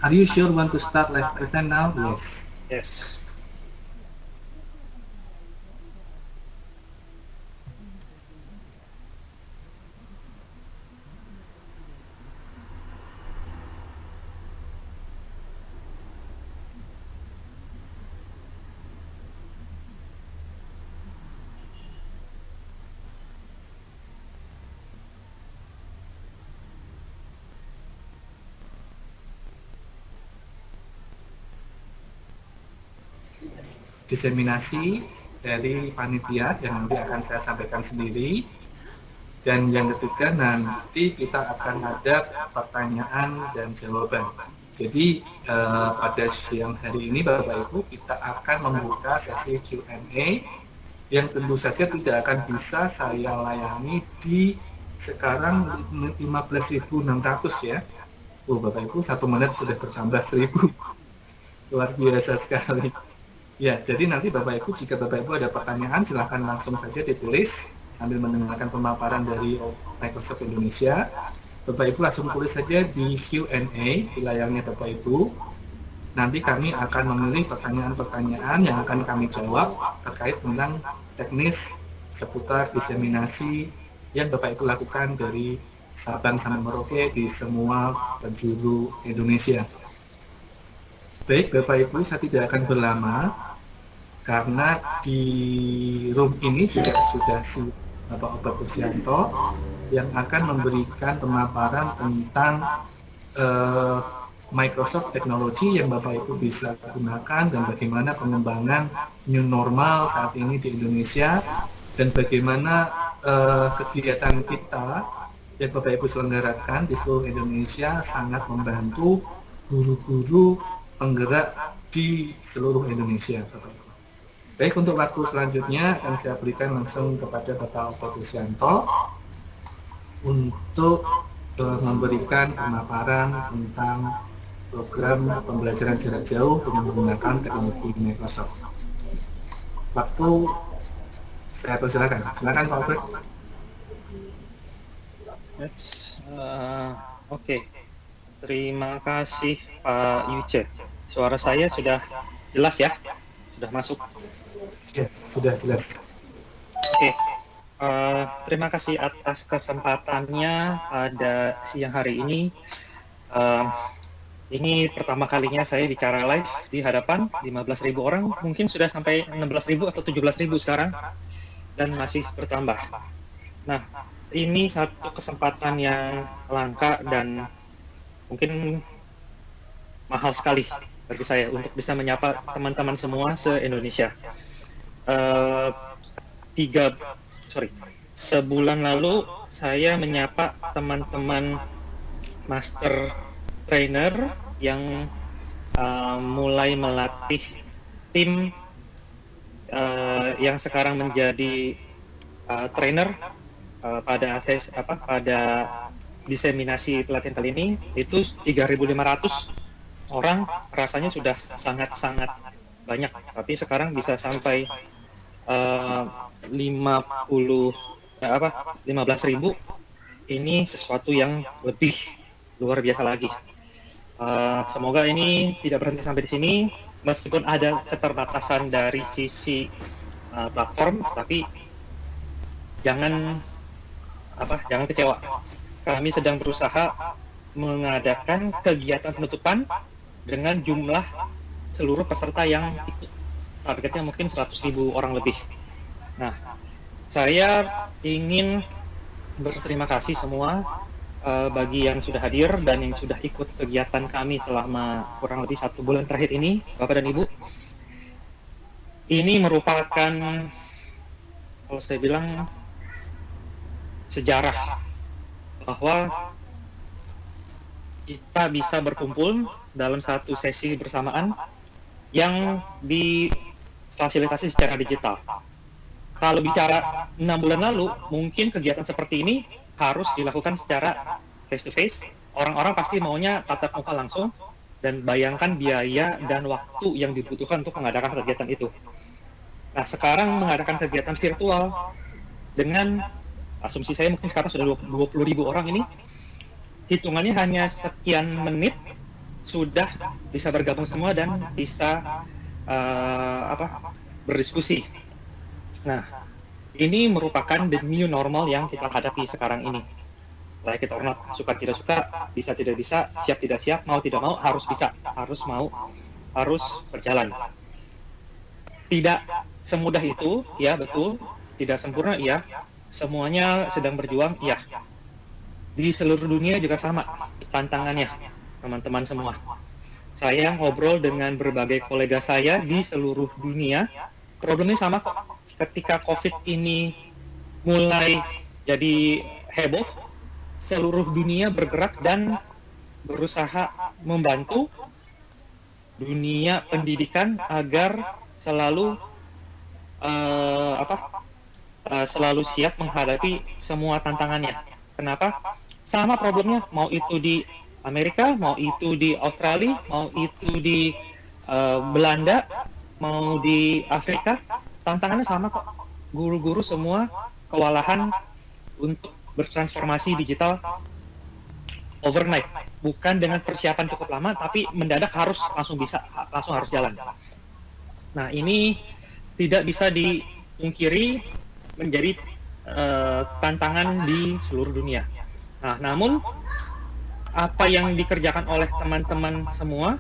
Are you sure want to start live event now? Yes. Yes. Diseminasi dari panitia yang nanti akan saya sampaikan sendiri. Dan yang ketiga, nanti kita akan ada pertanyaan dan jawaban. Jadi pada siang hari ini Bapak Ibu kita akan membuka sesi Q&A yang tentu saja tidak akan bisa saya layani di sekarang 15.600 ya. Bapak Ibu 1 menit sudah bertambah 1.000. Luar biasa sekali. Ya, jadi nanti Bapak Ibu, jika Bapak Ibu ada pertanyaan, silahkan langsung saja ditulis sambil mendengarkan pemaparan dari Microsoft Indonesia. Bapak Ibu langsung tulis saja di Q&A di layarnya Bapak Ibu. Nanti kami akan memilih pertanyaan-pertanyaan yang akan kami jawab terkait tentang teknis seputar diseminasi yang Bapak Ibu lakukan dari Sabang sampai Merauke di semua penjuru Indonesia. Baik, Bapak Ibu, saya tidak akan berlama karena di room ini juga sudah si Bapak Obat Pujianto yang akan memberikan pemaparan tentang Microsoft Technology yang Bapak Ibu bisa gunakan dan bagaimana pengembangan new normal saat ini di Indonesia dan bagaimana kegiatan kita yang Bapak Ibu selenggarakan di seluruh Indonesia sangat membantu guru-guru penggerak di seluruh Indonesia, Bapak Ibu. Baik, untuk waktu selanjutnya akan saya berikan langsung kepada Bapak Obat Pujianto untuk memberikan pemaparan tentang program pembelajaran jarak jauh dengan menggunakan teknologi Microsoft. Waktu saya persilakan. Silakan Pak Obat. Oke. Terima kasih Pak Yuce. Suara saya sudah jelas ya? Sudah masuk? Ya, sudah jelas. Oke. Terima kasih atas kesempatannya pada siang hari ini. Ini pertama kalinya saya bicara live di hadapan 15.000 orang, mungkin sudah sampai 16.000 atau 17.000 sekarang, dan masih bertambah. Nah, ini satu kesempatan yang langka dan mungkin mahal sekali bagi saya untuk bisa menyapa teman-teman semua se-Indonesia. Sebulan lalu saya menyapa teman-teman master trainer yang mulai melatih tim yang sekarang menjadi trainer pada diseminasi pelatihan kali ini. Itu 3.500 orang, rasanya sudah sangat-sangat banyak, tapi sekarang bisa sampai 15.000. Ini sesuatu yang lebih luar biasa lagi. Semoga ini tidak berhenti sampai di sini, meskipun ada keterbatasan dari sisi platform, tapi jangan kecewa. Kami sedang berusaha mengadakan kegiatan penutupan dengan jumlah seluruh peserta yang ikut. Targetnya mungkin 100.000 orang lebih. Nah, saya ingin berterima kasih semua bagi yang sudah hadir dan yang sudah ikut kegiatan kami selama kurang lebih 1 bulan terakhir ini, Bapak dan Ibu. Ini merupakan, kalau saya bilang, sejarah bahwa kita bisa berkumpul dalam satu sesi bersamaan yang difasilitasi secara digital. Kalau bicara 6 bulan lalu, mungkin kegiatan seperti ini harus dilakukan secara face-to-face. Orang-orang pasti maunya tatap muka langsung, dan bayangkan biaya dan waktu yang dibutuhkan untuk mengadakan kegiatan itu. Nah, sekarang mengadakan kegiatan virtual dengan asumsi saya mungkin sekarang sudah 20.000 orang ini, hitungannya hanya sekian menit sudah bisa bergabung semua dan bisa berdiskusi. Nah, ini merupakan the new normal yang kita hadapi sekarang ini. Like it or not, suka tidak suka, bisa tidak bisa, siap tidak siap, mau tidak mau, harus bisa, harus mau, harus berjalan. Tidak semudah itu, ya betul. Tidak sempurna, iya. Semuanya sedang berjuang, iya. Di seluruh dunia juga sama tantangannya, teman-teman semua. Saya ngobrol dengan berbagai kolega saya di seluruh dunia, problemnya sama kok. Ketika COVID ini mulai jadi heboh, seluruh dunia bergerak dan berusaha membantu dunia pendidikan agar selalu selalu siap menghadapi semua tantangannya. Kenapa? Sama problemnya, mau itu di Amerika, mau itu di Australia, mau itu di Belanda, mau di Afrika, tantangannya sama kok. Guru-guru semua kewalahan untuk bertransformasi digital overnight, bukan dengan persiapan cukup lama, tapi mendadak harus langsung harus jalan. Nah, ini tidak bisa dipungkiri menjadi tantangan di seluruh dunia. Nah, namun apa yang dikerjakan oleh teman-teman semua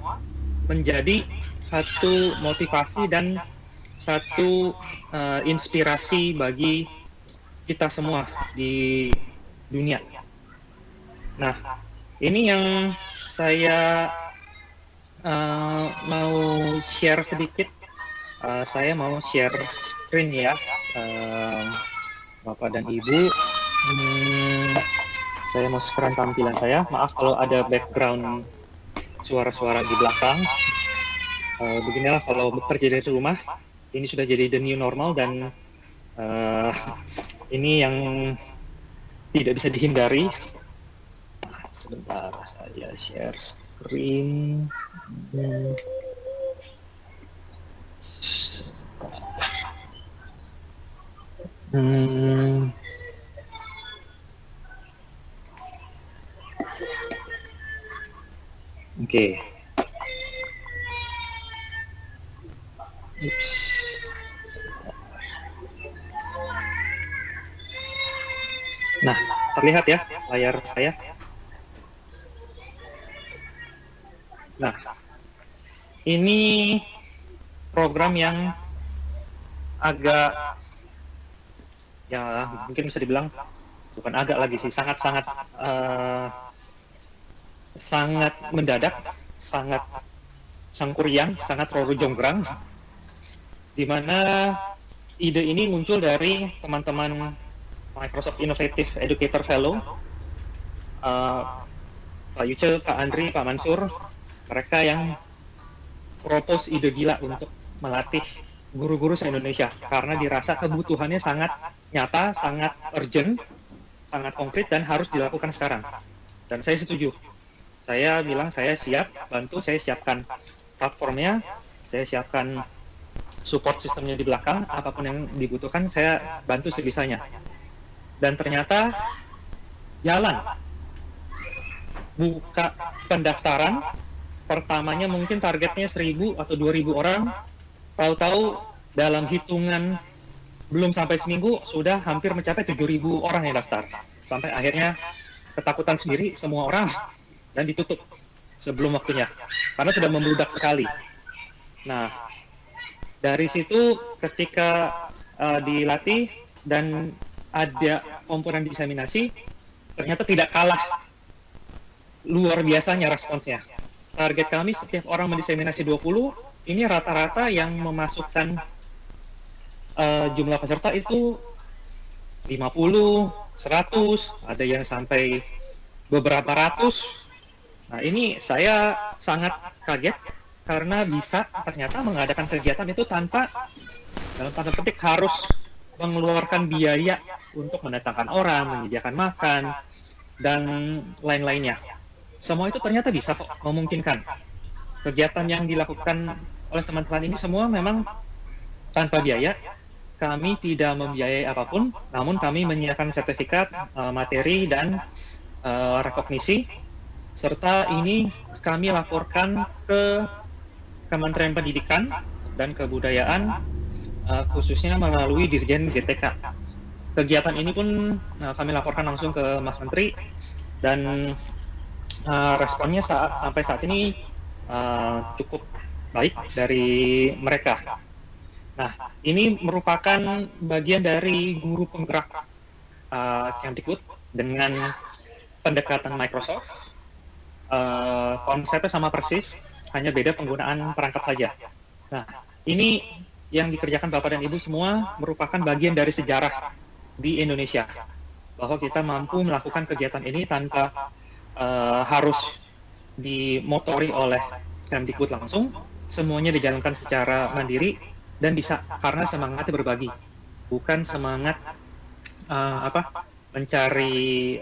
menjadi satu motivasi dan satu inspirasi bagi kita semua di dunia. Nah, ini yang saya mau share sedikit. Saya mau share screen ya, Bapak dan Ibu. Saya mau sekarang tampilan saya. Maaf kalau ada background suara-suara di belakang. Beginilah kalau bekerja dari rumah. Ini sudah jadi the new normal dan ini yang tidak bisa dihindari. Sebentar, saya share screen. Oke. Nah, terlihat ya layar saya. Nah, ini program yang agak, ya mungkin bisa dibilang, bukan agak lagi sih, sangat-sangat sangat mendadak, sangat sangkuriang, sangat roro jonggrang, di mana ide ini muncul dari teman-teman Microsoft Innovative Educator Fellow, Pak Yuce, Pak Andri, Pak Mansur. Mereka yang propose ide gila untuk melatih guru-guru se-Indonesia karena dirasa kebutuhannya sangat nyata, sangat urgent, sangat konkret dan harus dilakukan sekarang. Dan saya setuju. Saya bilang saya siap bantu, saya siapkan platformnya, saya siapkan support sistemnya di belakang, apapun yang dibutuhkan saya bantu sebisanya. Dan ternyata jalan. Buka pendaftaran, pertamanya mungkin targetnya 1.000 atau 2.000 orang, tahu-tahu dalam hitungan belum sampai seminggu sudah hampir mencapai 7.000 orang yang daftar. Sampai akhirnya ketakutan sendiri semua orang dan ditutup sebelum waktunya karena sudah membludak sekali. Nah, dari situ ketika dilatih dan ada komponen diseminasi, ternyata tidak kalah luar biasanya responsnya. Target kami setiap orang mendiseminasi 20, ini rata-rata yang memasukkan jumlah peserta itu 50, 100, ada yang sampai beberapa ratus. Nah, ini saya sangat kaget karena bisa ternyata mengadakan kegiatan itu tanpa, dalam tanda petik, harus mengeluarkan biaya untuk mendatangkan orang, menyediakan makan, dan lain-lainnya. Semua itu ternyata bisa kok, memungkinkan. Kegiatan yang dilakukan oleh teman-teman ini semua memang tanpa biaya. Kami tidak membiayai apapun, namun kami menyiapkan sertifikat, materi, dan rekognisi serta ini kami laporkan ke Kementerian Pendidikan dan Kebudayaan, khususnya melalui Dirjen GTK. Kegiatan ini pun kami laporkan langsung ke Mas Menteri, dan responnya sampai saat ini cukup baik dari mereka. Nah, ini merupakan bagian dari guru penggerak Kemdikbud dengan pendekatan Microsoft. Konsepnya sama persis, hanya beda penggunaan perangkat saja. Nah, ini yang dikerjakan Bapak dan Ibu semua merupakan bagian dari sejarah di Indonesia, bahwa kita mampu melakukan kegiatan ini tanpa harus dimotori oleh Kemdikbud langsung. Semuanya dijalankan secara mandiri dan bisa karena semangatnya berbagi, bukan semangat mencari,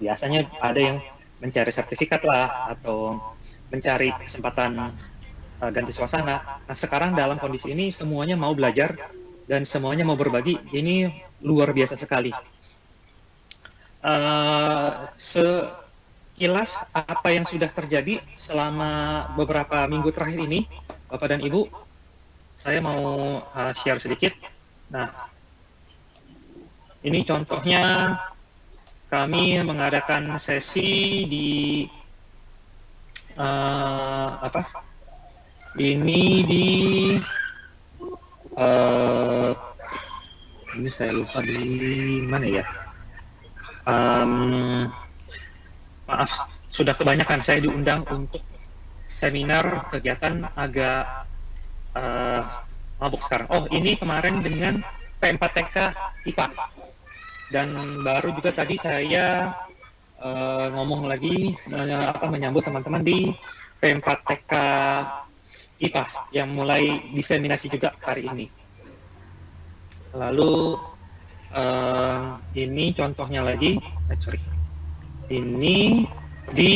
biasanya ada yang mencari sertifikat lah atau mencari kesempatan ganti suasana. Nah, sekarang dalam kondisi ini semuanya mau belajar dan semuanya mau berbagi. Ini luar biasa sekali. Sekilas apa yang sudah terjadi selama beberapa minggu terakhir ini, Bapak dan Ibu, saya mau share sedikit. Nah, ini contohnya kami mengadakan sesi di ini saya lupa di mana ya. Maaf, sudah kebanyakan saya diundang untuk seminar kegiatan agak mabuk sekarang. Oh, ini kemarin dengan P4TK IPA. Dan baru juga tadi saya ngomong lagi menyambut teman-teman di P4TK IPA yang mulai diseminasi juga hari ini. Lalu ini contohnya lagi, ini di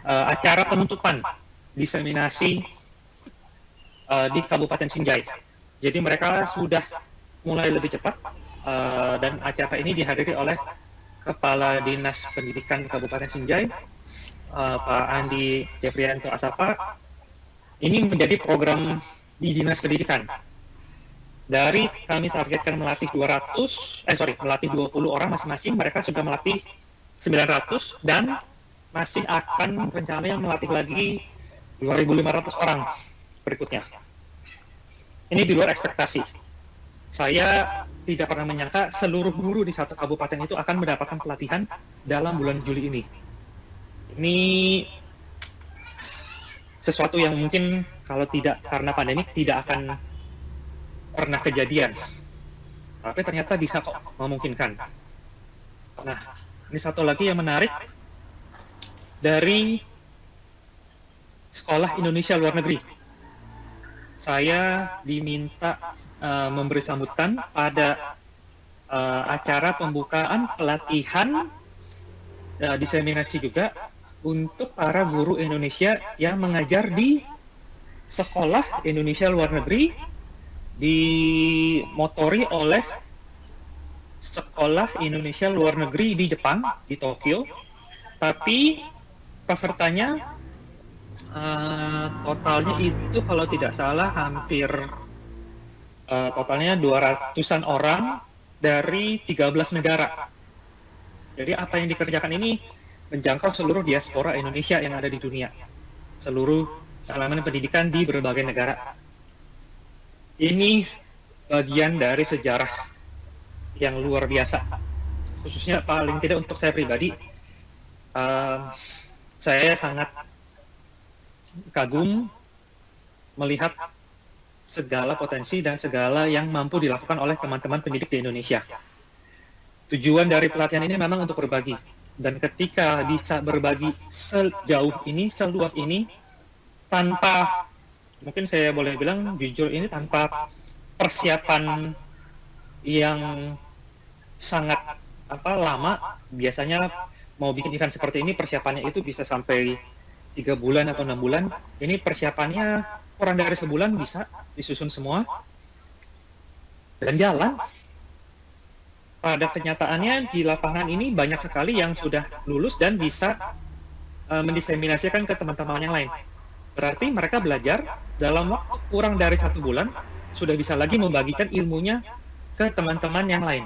acara penutupan diseminasi di Kabupaten Sinjai. Jadi mereka sudah mulai lebih cepat, dan acara ini dihadiri oleh Kepala Dinas Pendidikan Kabupaten Sinjai, Pak Andi Jefrianto Asapa. Ini menjadi program di Dinas Pendidikan. Dari kami targetkan melatih 20 orang masing-masing, mereka sudah melatih 900 dan masih akan rencananya melatih lagi 2.500 orang berikutnya. Ini di luar ekspektasi. Saya tidak pernah menyangka seluruh guru di satu kabupaten itu akan mendapatkan pelatihan dalam bulan Juli ini. Ini sesuatu yang mungkin kalau tidak karena pandemi tidak akan pernah kejadian. Tapi ternyata bisa kok memungkinkan. Nah, ini satu lagi yang menarik dari Sekolah Indonesia Luar Negeri. Saya diminta memberi sambutan pada acara pembukaan pelatihan diseminasi juga untuk para guru Indonesia yang mengajar di Sekolah Indonesia Luar Negeri, dimotori oleh Sekolah Indonesia Luar Negeri di Jepang, di Tokyo. Tapi pesertanya totalnya itu kalau tidak salah hampir totalnya 200-an orang dari 13 negara. Jadi apa yang dikerjakan ini menjangkau seluruh diaspora Indonesia yang ada di dunia, seluruh elemen pendidikan di berbagai negara. Ini bagian dari sejarah yang luar biasa, khususnya paling tidak untuk saya pribadi. Saya sangat kagum melihat segala potensi dan segala yang mampu dilakukan oleh teman-teman pendidik di Indonesia. Tujuan dari pelatihan ini memang untuk berbagi. Dan ketika bisa berbagi sejauh ini, seluas ini, tanpa, mungkin saya boleh bilang jujur ini tanpa persiapan yang sangat lama. Biasanya mau bikin event seperti ini persiapannya itu bisa sampai 3 bulan atau 6 bulan. Ini persiapannya kurang dari sebulan bisa disusun semua dan jalan. pada kenyataannya di lapangan ini banyak sekali yang sudah lulus dan bisa mendiseminasikan ke teman-teman yang lain. Berarti mereka belajar dalam waktu kurang dari 1 bulan sudah bisa lagi membagikan ilmunya ke teman-teman yang lain,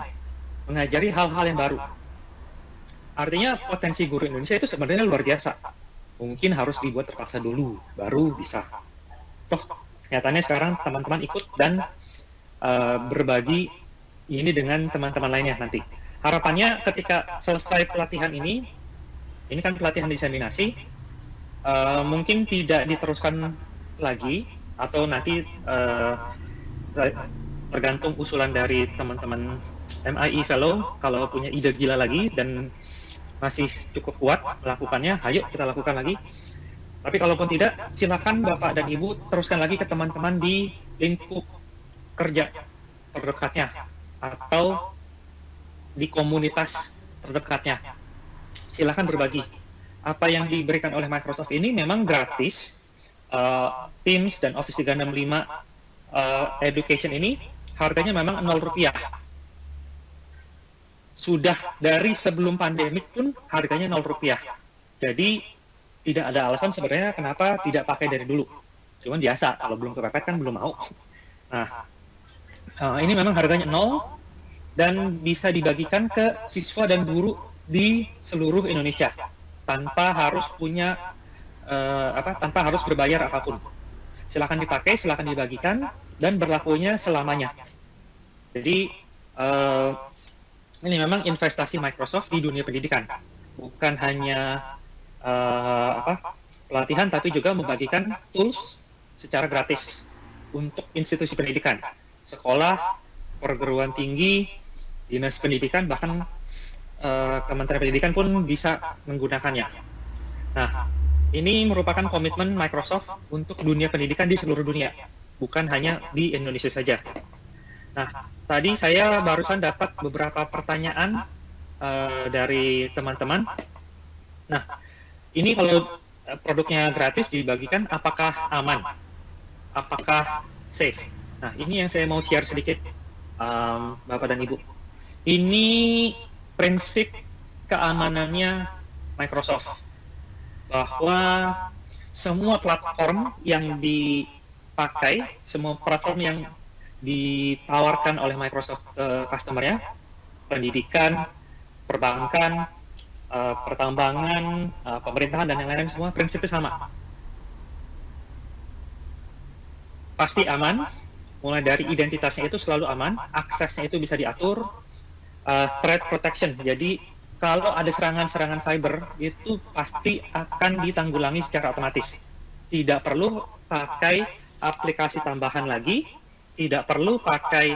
mengajari hal-hal yang baru. Artinya potensi guru Indonesia itu sebenarnya luar biasa. Mungkin harus dibuat terpaksa dulu, baru bisa. Toh, nyatanya sekarang teman-teman ikut dan berbagi ini dengan teman-teman lainnya nanti. Harapannya ketika selesai pelatihan ini kan pelatihan diseminasi, mungkin tidak diteruskan lagi, atau nanti tergantung usulan dari teman-teman MIE Fellow, kalau punya ide gila lagi dan masih cukup kuat melakukannya, ayo kita lakukan lagi. Tapi kalaupun tidak, silakan Bapak dan Ibu teruskan lagi ke teman-teman di lingkup kerja terdekatnya atau di komunitas terdekatnya. Silakan berbagi. Apa yang diberikan oleh Microsoft ini memang gratis. Teams dan Office 365 Education ini harganya memang Rp0. Sudah dari sebelum pandemik pun harganya Rp0. Jadi tidak ada alasan sebenarnya kenapa tidak pakai dari dulu. Cuman biasa, kalau belum kepepet kan belum mau. Nah, ini memang harganya 0 dan bisa dibagikan ke siswa dan guru di seluruh Indonesia tanpa harus punya tanpa harus berbayar apapun. Silakan dipakai, silakan dibagikan, dan berlakunya selamanya. Jadi ini memang investasi Microsoft di dunia pendidikan, bukan hanya pelatihan, tapi juga membagikan tools secara gratis untuk institusi pendidikan, sekolah, perguruan tinggi, dinas pendidikan, bahkan Kementerian Pendidikan pun bisa menggunakannya. Nah, ini merupakan komitmen Microsoft untuk dunia pendidikan di seluruh dunia, bukan hanya di Indonesia saja. Nah, tadi saya barusan dapat beberapa pertanyaan dari teman-teman. Nah, ini kalau produknya gratis dibagikan, apakah aman? Apakah safe? Nah, ini yang saya mau share sedikit, Bapak dan Ibu. Ini prinsip keamanannya Microsoft, bahwa semua platform yang dipakai, semua platform yang ditawarkan oleh Microsoft ke customer-nya, pendidikan, perbankan, pertambangan, pemerintahan, dan yang lain-lain, semua prinsipnya sama. Pasti aman, mulai dari identitasnya itu selalu aman, aksesnya itu bisa diatur, threat protection, jadi kalau ada serangan-serangan cyber itu pasti akan ditanggulangi secara otomatis. Tidak perlu pakai aplikasi tambahan lagi, tidak perlu pakai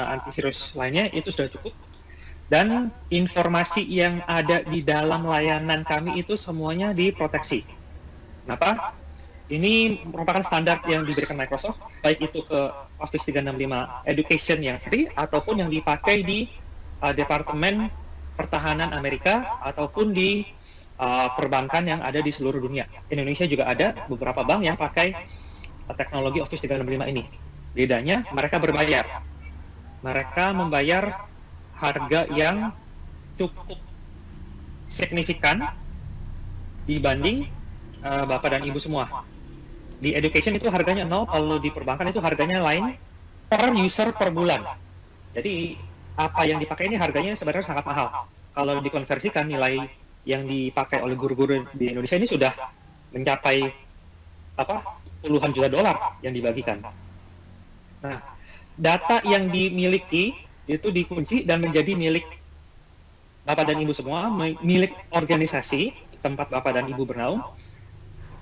antivirus lainnya, itu sudah cukup. Dan informasi yang ada di dalam layanan kami itu semuanya diproteksi. Kenapa? Ini merupakan standar yang diberikan Microsoft, baik itu ke Office 365 Education yang free ataupun yang dipakai di Departemen Pertahanan Amerika ataupun di perbankan yang ada di seluruh dunia. Indonesia juga ada beberapa bank yang pakai teknologi Office 365 ini. Bedanya mereka berbayar. Mereka membayar harga yang cukup signifikan dibanding Bapak dan Ibu semua. Di education itu harganya 0, kalau di perbankan itu harganya lain per user per bulan. Jadi apa yang dipakai ini harganya sebenarnya sangat mahal. Kalau dikonversikan, nilai yang dipakai oleh guru-guru di Indonesia ini sudah mencapai puluhan juta dolar yang dibagikan. Nah, data yang dimiliki itu dikunci dan menjadi milik Bapak dan Ibu semua, milik organisasi tempat Bapak dan Ibu bernaung.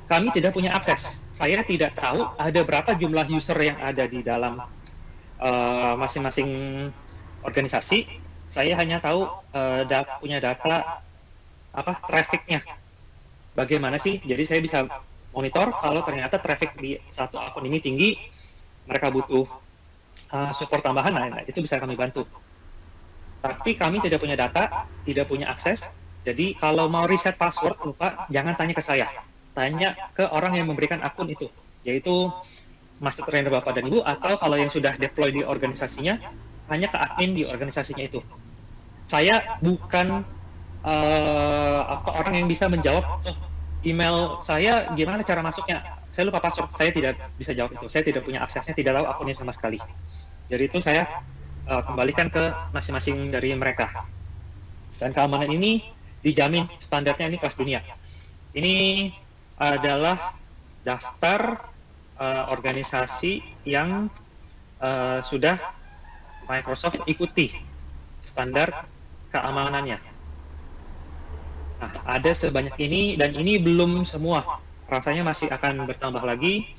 Kami tidak punya akses. Saya tidak tahu ada berapa jumlah user yang ada di dalam masing-masing organisasi. Saya hanya tahu punya data trafficnya. Bagaimana sih? Jadi saya bisa monitor kalau ternyata traffic di satu akun ini tinggi, mereka butuh support tambahan, nah itu bisa kami bantu. Tapi kami tidak punya data, tidak punya akses. Jadi kalau mau reset password lupa, jangan tanya ke saya. Tanya ke orang yang memberikan akun itu, yaitu master trainer Bapak dan Ibu, atau kalau yang sudah deploy di organisasinya, hanya ke admin di organisasinya itu. Saya bukan orang yang bisa menjawab, oh, email saya gimana cara masuknya, saya lupa password, saya tidak bisa jawab itu, saya tidak punya aksesnya, tidak tahu akunnya sama sekali. Jadi itu saya kembalikan ke masing-masing dari mereka. Dan keamanan ini dijamin standarnya ini kelas dunia. Ini adalah daftar organisasi yang sudah Microsoft ikuti standar keamanannya. Nah, ada sebanyak ini, dan ini belum semua. Rasanya masih akan bertambah lagi.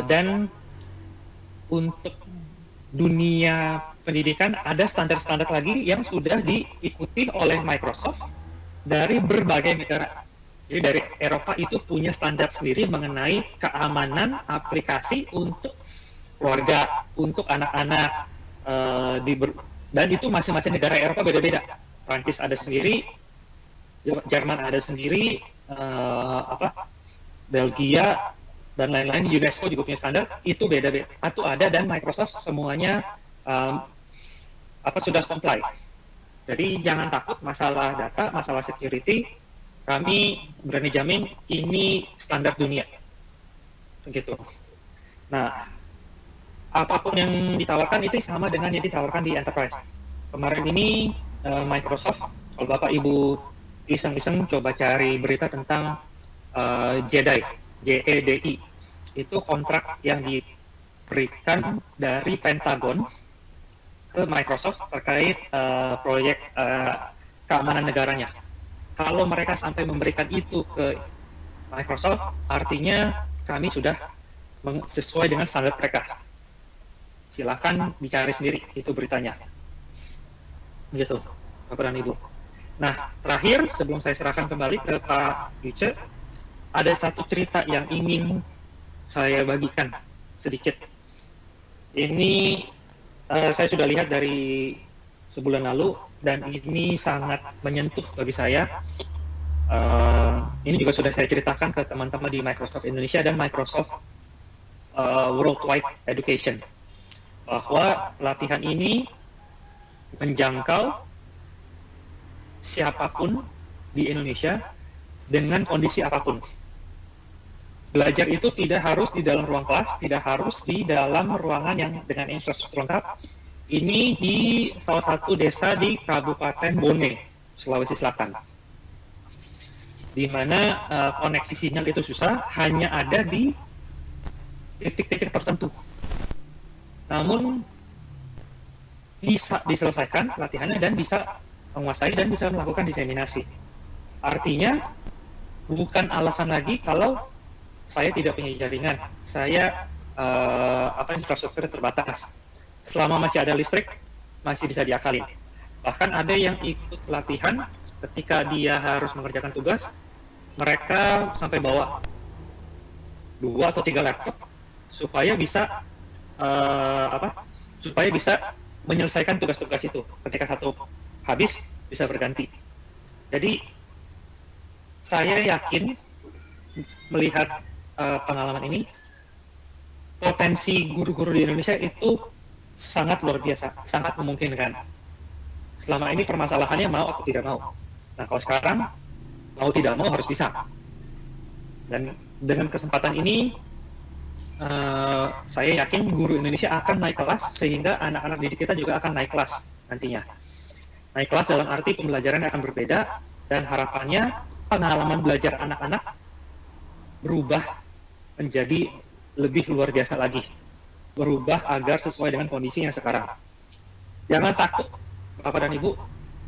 Dan untuk dunia pendidikan ada standar-standar lagi yang sudah diikuti oleh Microsoft dari berbagai negara. Jadi dari Eropa itu punya standar sendiri mengenai keamanan aplikasi untuk keluarga, untuk anak-anak, dan itu masing-masing negara Eropa beda-beda. Prancis ada sendiri, Jerman ada sendiri, Belgia dan lain-lain, UNESCO juga punya standar, itu beda-beda. Itu ada, dan Microsoft semuanya sudah comply. Jadi jangan takut masalah data, masalah security. Kami berani jamin ini standar dunia. Begitu. Nah, apapun yang ditawarkan itu sama dengan yang ditawarkan di enterprise. Kemarin ini Microsoft, kalau Bapak Ibu iseng-iseng coba cari berita tentang JEDI, JEDI, itu kontrak yang diberikan dari Pentagon ke Microsoft terkait proyek keamanan negaranya. Kalau mereka sampai memberikan itu ke Microsoft, artinya kami sudah sesuai dengan standar mereka. Silakan dicari sendiri, itu beritanya. Begitu, Bapak dan Ibu. Nah, terakhir sebelum saya serahkan kembali ke Pak Yuce, ada satu cerita yang ingin saya bagikan sedikit. Ini saya sudah lihat dari sebulan lalu, dan ini sangat menyentuh bagi saya. Ini juga sudah saya ceritakan ke teman-teman di Microsoft Indonesia dan Microsoft Worldwide Education, bahwa pelatihan ini menjangkau siapapun di Indonesia dengan kondisi apapun. Belajar itu tidak harus di dalam ruang kelas, tidak harus di dalam ruangan yang dengan infrastruktur lengkap. Ini di salah satu desa di Kabupaten Bone, Sulawesi Selatan, di mana koneksi sinyal itu susah, hanya ada di titik-titik tertentu. Namun bisa diselesaikan latihannya dan bisa menguasai dan bisa melakukan diseminasi. Artinya bukan alasan lagi kalau saya tidak punya jaringan, saya infrastruktur terbatas. Selama masih ada listrik, masih bisa diakalin. Bahkan ada yang ikut pelatihan ketika dia harus mengerjakan tugas, mereka sampai bawa 2 atau 3 laptop supaya bisa menyelesaikan tugas-tugas itu. Ketika satu habis, bisa berganti. Jadi saya yakin melihat pengalaman ini, potensi guru-guru di Indonesia itu sangat luar biasa, sangat memungkinkan. Selama ini permasalahannya mau atau tidak mau. Nah, kalau sekarang mau tidak mau harus bisa. Dan dengan kesempatan ini, saya yakin guru Indonesia akan naik kelas, sehingga anak-anak didik kita juga akan naik kelas nantinya. Naik kelas dalam arti pembelajaran akan berbeda, dan harapannya pengalaman belajar anak-anak berubah menjadi lebih luar biasa lagi. Berubah agar sesuai dengan kondisi yang sekarang. Jangan takut, Bapak dan Ibu,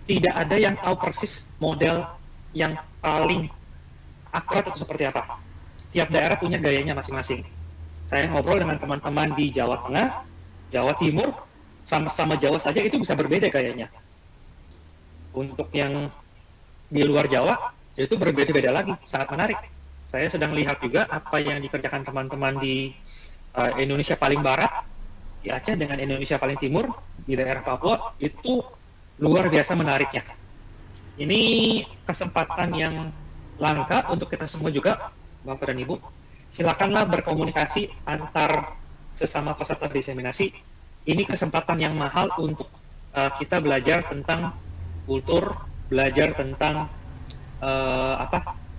tidak ada yang tahu persis model yang paling akurat itu seperti apa. Tiap daerah punya gayanya masing-masing. Saya ngobrol dengan teman-teman di Jawa Tengah, Jawa Timur, sama-sama Jawa saja itu bisa berbeda gayanya. Untuk yang di luar Jawa, itu berbeda-beda lagi, sangat menarik. Saya sedang lihat juga apa yang dikerjakan teman-teman di Indonesia paling barat, di Aceh, dengan Indonesia paling timur, di daerah Papua, itu luar biasa menariknya. Ini kesempatan yang langka untuk kita semua juga, Bapak dan Ibu. Silakanlah berkomunikasi antar sesama peserta diseminasi. ini kesempatan yang mahal untuk kita belajar tentang kultur, belajar tentang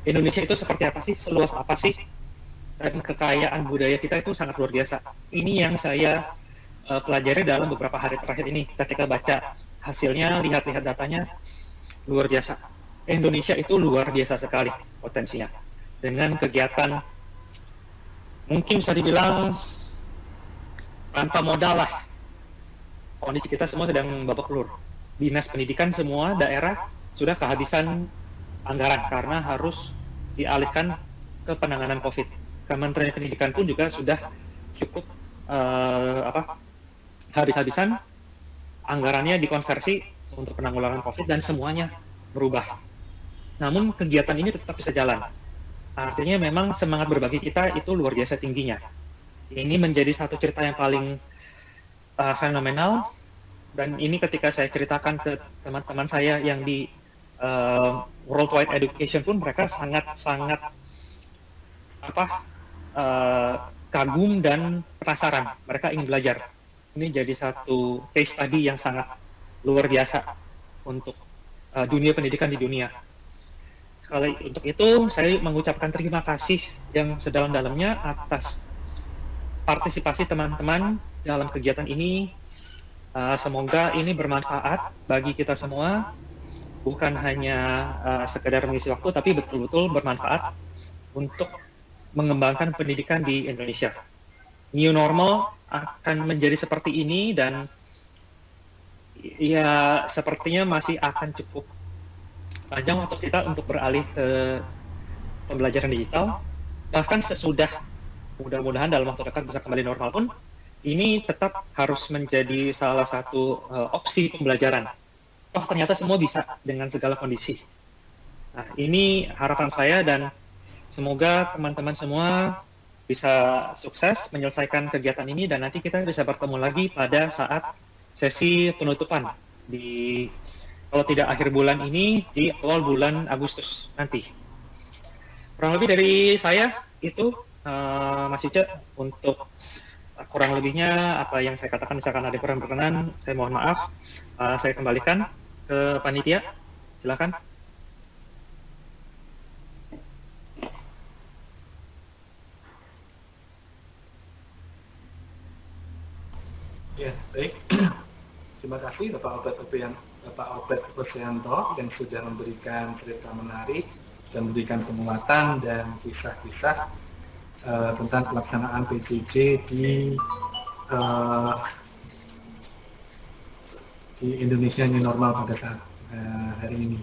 Indonesia itu seperti apa sih, seluas apa sih, dan kekayaan budaya kita itu sangat luar biasa. Ini yang saya pelajari dalam beberapa hari terakhir ini. Ketika baca hasilnya, lihat-lihat datanya, luar biasa. Indonesia itu luar biasa sekali potensinya. Dengan kegiatan, mungkin bisa dibilang tanpa modal lah. Kondisi kita semua sedang babak belur. Dinas pendidikan semua daerah sudah kehabisan anggaran karena harus dialihkan ke penanganan COVID. Kementerian Pendidikan pun juga sudah cukup habis-habisan anggarannya dikonversi untuk penanggulangan COVID dan semuanya berubah. Namun kegiatan ini tetap bisa jalan. Artinya memang semangat berbagi kita itu luar biasa tingginya. Ini menjadi satu cerita yang paling fenomenal, dan ini ketika saya ceritakan ke teman-teman saya yang di Worldwide Education pun mereka sangat kagum dan penasaran. Mereka ingin belajar. Ini jadi satu case study yang sangat luar biasa untuk dunia pendidikan di dunia. Sekali untuk itu saya mengucapkan terima kasih yang sedalam-dalamnya atas partisipasi teman-teman dalam kegiatan ini. Semoga ini bermanfaat bagi kita semua, bukan hanya sekedar mengisi waktu, tapi betul-betul bermanfaat untuk mengembangkan pendidikan di Indonesia. New normal akan menjadi seperti ini, dan ya sepertinya masih akan cukup panjang waktu kita untuk beralih ke pembelajaran digital. Bahkan sesudah, mudah-mudahan dalam waktu dekat bisa kembali normal pun, ini tetap harus menjadi salah satu opsi pembelajaran. Oh, ternyata semua bisa dengan segala kondisi. Nah, ini harapan saya, dan semoga teman-teman semua bisa sukses menyelesaikan kegiatan ini, dan nanti kita bisa bertemu lagi pada saat sesi penutupan di, kalau tidak akhir bulan ini, di awal bulan Agustus nanti. Kurang lebih dari saya itu, Mas Ice, untuk kurang lebihnya apa yang saya katakan, misalkan ada kurang berkenan, saya mohon maaf. Saya kembalikan ke panitia, silakan. Ya, baik. Terima kasih Bapak Obed Rosianto yang sudah memberikan cerita menarik dan memberikan penguatan dan kisah-kisah tentang pelaksanaan PJJ di Indonesia New Normal pada saat hari ini.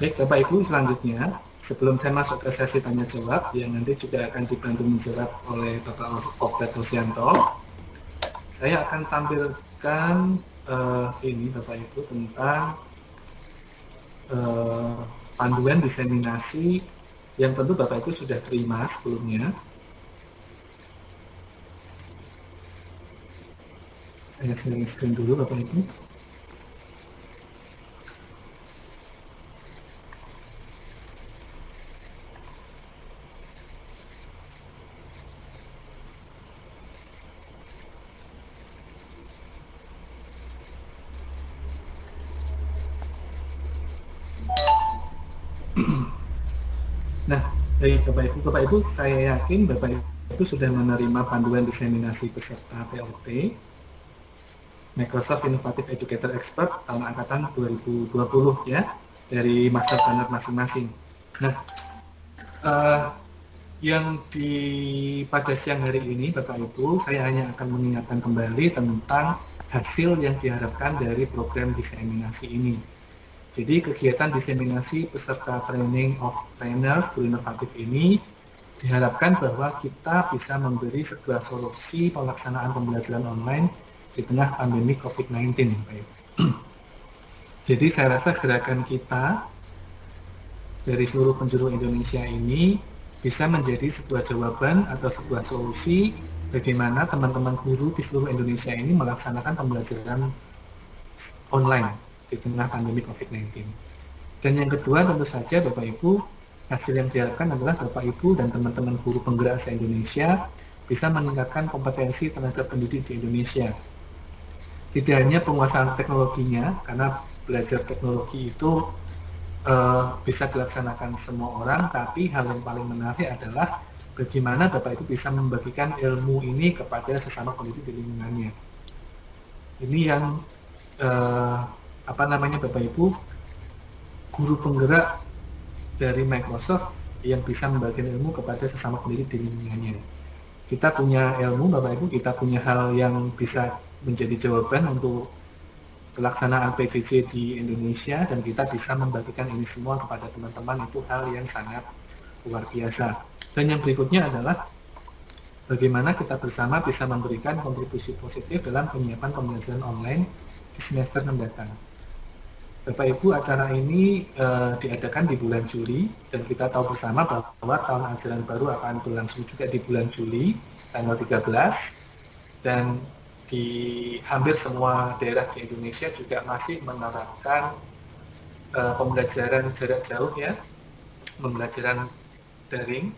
Baik Bapak Ibu, selanjutnya sebelum saya masuk ke sesi tanya jawab yang nanti juga akan dibantu menjawab oleh Bapak Obed Rosianto, saya akan tampilkan ini Bapak Ibu tentang panduan diseminasi yang tentu Bapak Ibu sudah terima sebelumnya. Saya sharing screen dulu Bapak Ibu. Nah, baik Bapak Ibu, saya yakin Bapak Ibu sudah menerima panduan diseminasi peserta POT Microsoft Innovative Educator Expert tahun angkatan 2020 ya, dari master planner masing-masing. Nah, yang pada siang hari ini Bapak Ibu, saya hanya akan mengingatkan kembali tentang hasil yang diharapkan dari program diseminasi ini. Jadi kegiatan diseminasi peserta training of trainers Guru Inovatif ini diharapkan bahwa kita bisa memberi sebuah solusi pelaksanaan pembelajaran online di tengah pandemi COVID-19. Jadi saya rasa gerakan kita dari seluruh penjuru Indonesia ini bisa menjadi sebuah jawaban atau sebuah solusi bagaimana teman-teman guru di seluruh Indonesia ini melaksanakan pembelajaran online di tengah pandemi COVID-19. Dan yang kedua tentu saja Bapak Ibu, hasil yang diharapkan adalah Bapak Ibu dan teman-teman guru penggerak se-Indonesia bisa meningkatkan kompetensi tenaga pendidik di Indonesia. Tidak hanya penguasaan teknologinya, karena belajar teknologi itu bisa dilaksanakan semua orang, tapi hal yang paling menarik adalah bagaimana Bapak Ibu bisa membagikan ilmu ini kepada sesama pendidik di lingkungannya. Ini yang Bapak Ibu, guru penggerak dari Microsoft yang bisa membagikan ilmu kepada sesama pendidik di lingkungannya. Kita punya ilmu Bapak Ibu, kita punya hal yang bisa menjadi jawaban untuk pelaksanaan PJJ di Indonesia, dan kita bisa membagikan ini semua kepada teman-teman. Itu hal yang sangat luar biasa. Dan yang berikutnya adalah bagaimana kita bersama bisa memberikan kontribusi positif dalam penyiapan pembelajaran online di semester mendatang. Bapak Ibu, acara ini diadakan di bulan Juli, dan kita tahu bersama bahwa tahun ajaran baru akan berlangsung juga di bulan Juli tanggal 13, dan di hampir semua daerah di Indonesia juga masih menerapkan pembelajaran jarak jauh ya, pembelajaran daring,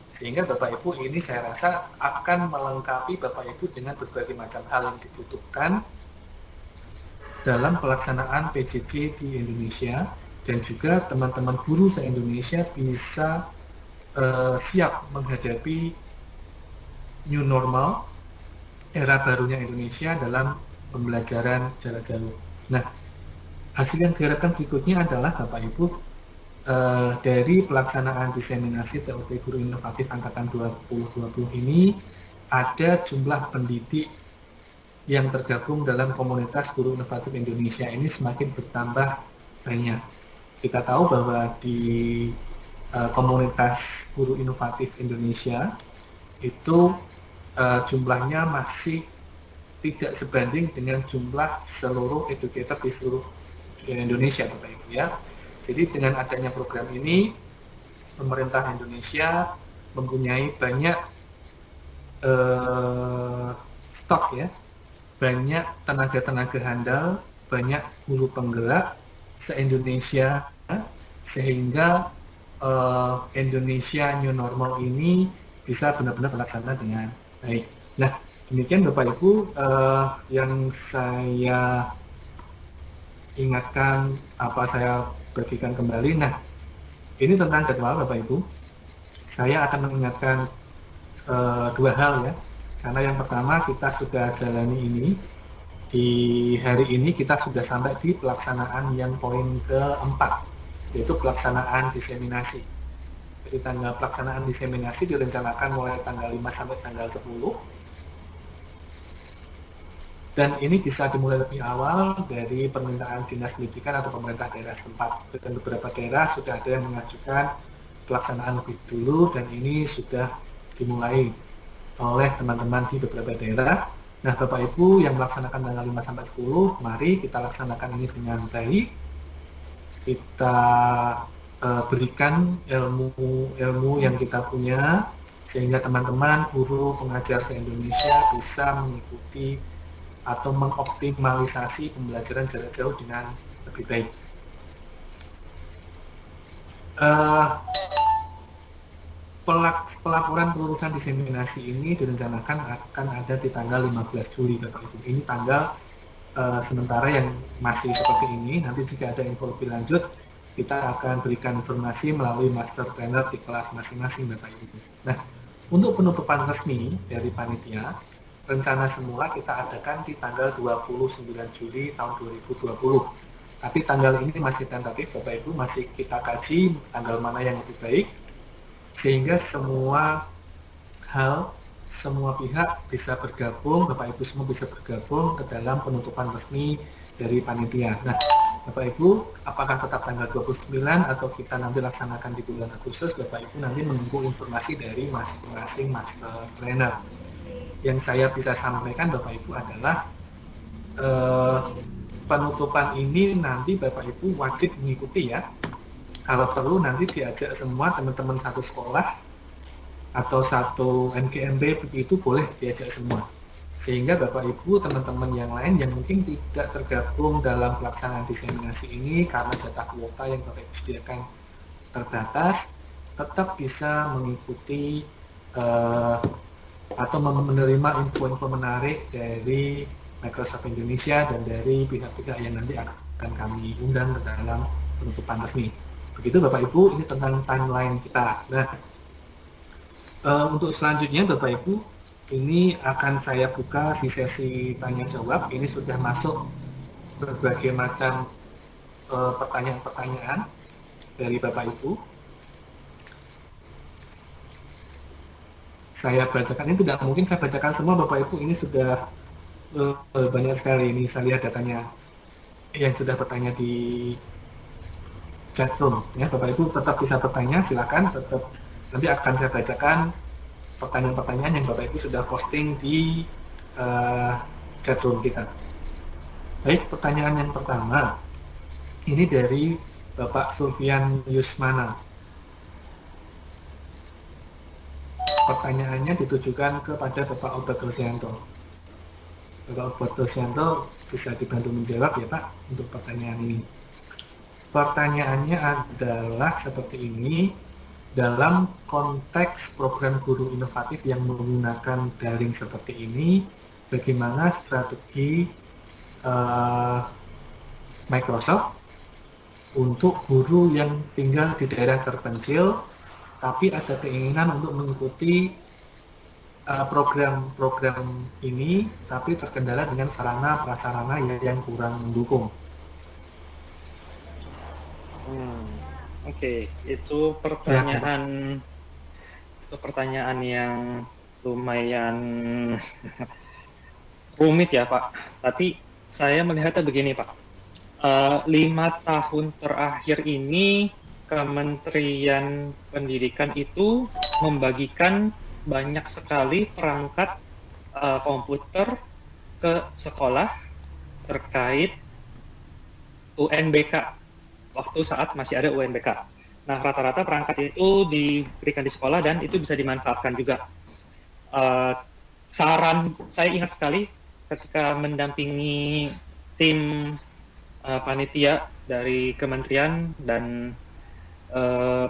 sehingga Bapak Ibu ini saya rasa akan melengkapi Bapak Ibu dengan berbagai macam hal yang dibutuhkan dalam pelaksanaan PJJ di Indonesia, dan juga teman-teman guru se-Indonesia bisa siap menghadapi new normal, era barunya Indonesia dalam pembelajaran jarak jauh. Nah, hasil yang diharapkan berikutnya adalah Bapak Ibu, dari pelaksanaan diseminasi TOT Guru Inovatif Angkatan 2020 ini, ada jumlah pendidik yang tergabung dalam komunitas Guru Inovatif Indonesia ini semakin bertambah banyak. Kita tahu bahwa di komunitas Guru Inovatif Indonesia itu jumlahnya masih tidak sebanding dengan jumlah seluruh educator di seluruh Indonesia, Bapak Ibu ya. Jadi dengan adanya program ini, pemerintah Indonesia mempunyai banyak stok ya, banyak tenaga-tenaga handal, banyak guru penggerak se-Indonesia, sehingga Indonesia New Normal ini bisa benar-benar terlaksana dengan baik. Nah, demikian Bapak Ibu yang saya ingatkan, saya bagikan kembali. Nah, ini tentang jadwal Bapak Ibu. Saya akan mengingatkan dua hal ya, karena yang pertama kita sudah jalani ini. Di hari ini kita sudah sampai di pelaksanaan yang poin keempat, yaitu pelaksanaan diseminasi. Jadi tanggal pelaksanaan diseminasi direncanakan mulai tanggal 5 sampai tanggal 10. Dan ini bisa dimulai lebih awal dari permintaan Dinas Pendidikan atau pemerintah daerah setempat. Dan beberapa daerah sudah ada yang mengajukan pelaksanaan lebih dulu, dan ini sudah dimulai oleh teman-teman di beberapa daerah. Nah, Bapak Ibu yang melaksanakan tanggal 5 sampai 10, mari kita laksanakan ini dengan baik. Kita berikan ilmu yang kita punya, sehingga teman-teman guru pengajar se-Indonesia bisa mengikuti atau mengoptimalisasi pembelajaran jarak jauh dengan lebih baik. Pelaporan pelurusan diseminasi ini direncanakan akan ada di tanggal 15 Juli Bapak Ibu. Ini tanggal sementara yang masih seperti ini. Nanti jika ada info lebih lanjut, kita akan berikan informasi melalui master trainer di kelas masing-masing Bapak Ibu. Nah, untuk penutupan resmi dari panitia, rencana semula kita adakan di tanggal 29 Juli tahun 2020. Tapi tanggal ini masih tentatif Bapak Ibu, masih kita kaji tanggal mana yang lebih baik, sehingga semua hal, semua pihak bisa bergabung, Bapak Ibu semua bisa bergabung ke dalam penutupan resmi dari panitia. Nah, Bapak Ibu, apakah tetap tanggal 29 atau kita nanti laksanakan di bulan Agustus, Bapak Ibu nanti menunggu informasi dari masing-masing master trainer. Yang saya bisa sampaikan Bapak Ibu adalah penutupan ini nanti Bapak Ibu wajib mengikuti ya. Kalau perlu nanti diajak semua teman-teman satu sekolah atau satu NGMB, begitu boleh diajak semua. Sehingga Bapak Ibu, teman-teman yang lain yang mungkin tidak tergabung dalam pelaksanaan diseminasi ini karena jatah kuota yang Bapak Ibu sediakan terbatas, tetap bisa mengikuti atau menerima info-info menarik dari Microsoft Indonesia dan dari pihak-pihak yang nanti akan kami undang ke dalam penutupan resmi. Begitu Bapak Ibu, ini tentang timeline kita. Nah, untuk selanjutnya Bapak Ibu, ini akan saya buka di sesi tanya jawab. Ini sudah masuk berbagai macam pertanyaan-pertanyaan dari Bapak Ibu. Saya bacakan, ini tidak mungkin saya bacakan semua Bapak Ibu, ini sudah banyak sekali. Ini saya lihat datanya yang sudah bertanya di chat room. Ya, Bapak Ibu tetap bisa bertanya, silakan. Tetap nanti akan saya bacakan pertanyaan-pertanyaan yang Bapak Ibu sudah posting di chat room kita. Baik, pertanyaan yang pertama ini dari Bapak Sulfian Yusmana. Pertanyaannya ditujukan kepada Bapak Albert Rosianto. Bapak Albert Rosianto bisa dibantu menjawab ya Pak untuk pertanyaan ini. Pertanyaannya adalah seperti ini, dalam konteks program guru inovatif yang menggunakan daring seperti ini, bagaimana strategi Microsoft untuk guru yang tinggal di daerah terpencil tapi ada keinginan untuk mengikuti program-program ini tapi terkendala dengan sarana prasarana yang kurang mendukung. Oke, itu pertanyaan yang lumayan rumit ya Pak. Tapi saya melihatnya begini Pak. 5 tahun terakhir ini Kementerian Pendidikan itu membagikan banyak sekali perangkat komputer ke sekolah terkait UNBK waktu saat masih ada UNBK. Nah, rata-rata perangkat itu diberikan di sekolah dan itu bisa dimanfaatkan juga. Saran saya ingat sekali ketika mendampingi tim panitia dari kementerian dan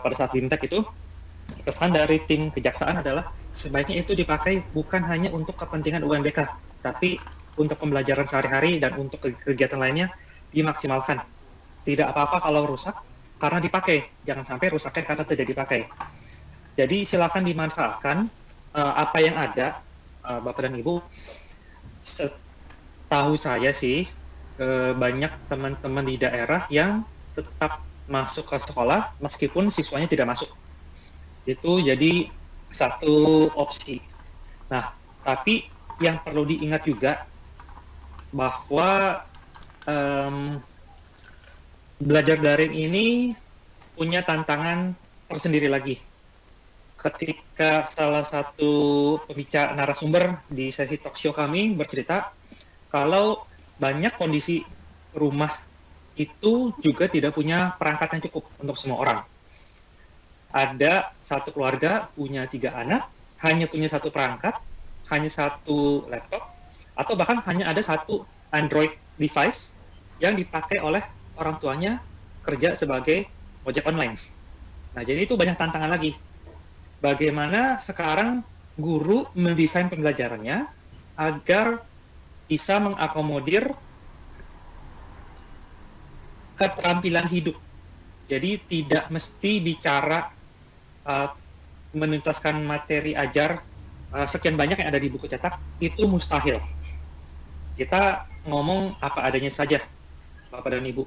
pada saat BIMTEK itu, pesan dari tim kejaksaan adalah sebaiknya itu dipakai bukan hanya untuk kepentingan UNBK, tapi untuk pembelajaran sehari-hari dan untuk kegiatan lainnya dimaksimalkan. Tidak apa-apa kalau rusak karena dipakai, jangan sampai rusaknya karena tidak dipakai. Jadi silakan dimanfaatkan apa yang ada, Bapak dan Ibu. Setahu saya sih banyak teman-teman di daerah yang tetap masuk ke sekolah meskipun siswanya tidak masuk. Itu jadi satu opsi. Nah, tapi yang perlu diingat juga bahwa belajar daring ini punya tantangan tersendiri lagi. Ketika salah satu pembicara narasumber di sesi talk show kami bercerita kalau banyak kondisi rumah itu juga tidak punya perangkat yang cukup untuk semua orang. Ada satu keluarga punya 3 anak, hanya punya 1 perangkat, hanya 1 laptop, atau bahkan hanya ada 1 Android device yang dipakai oleh orang tuanya kerja sebagai ojek online. Nah, jadi itu banyak tantangan lagi. Bagaimana sekarang guru mendesain pembelajarannya agar bisa mengakomodir keterampilan hidup. Jadi tidak mesti bicara menuntaskan materi ajar sekian banyak yang ada di buku cetak, itu mustahil. Kita ngomong apa adanya saja, Bapak dan Ibu.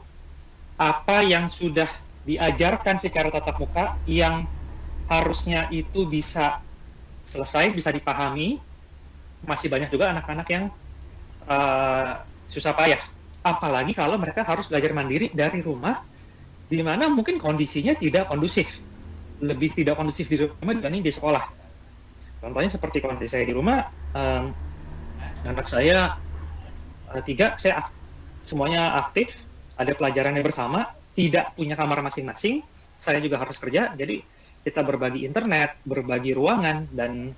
Apa yang sudah diajarkan secara tatap muka yang harusnya itu bisa selesai, bisa dipahami, masih banyak juga anak-anak yang susah payah. Apalagi kalau mereka harus belajar mandiri dari rumah, di mana mungkin kondisinya tidak kondusif, lebih tidak kondusif di rumah dibanding di sekolah. Contohnya seperti kondisi saya di rumah, anak saya 3, saya semuanya aktif, ada pelajarannya bersama, tidak punya kamar masing-masing, saya juga harus kerja, jadi kita berbagi internet, berbagi ruangan, dan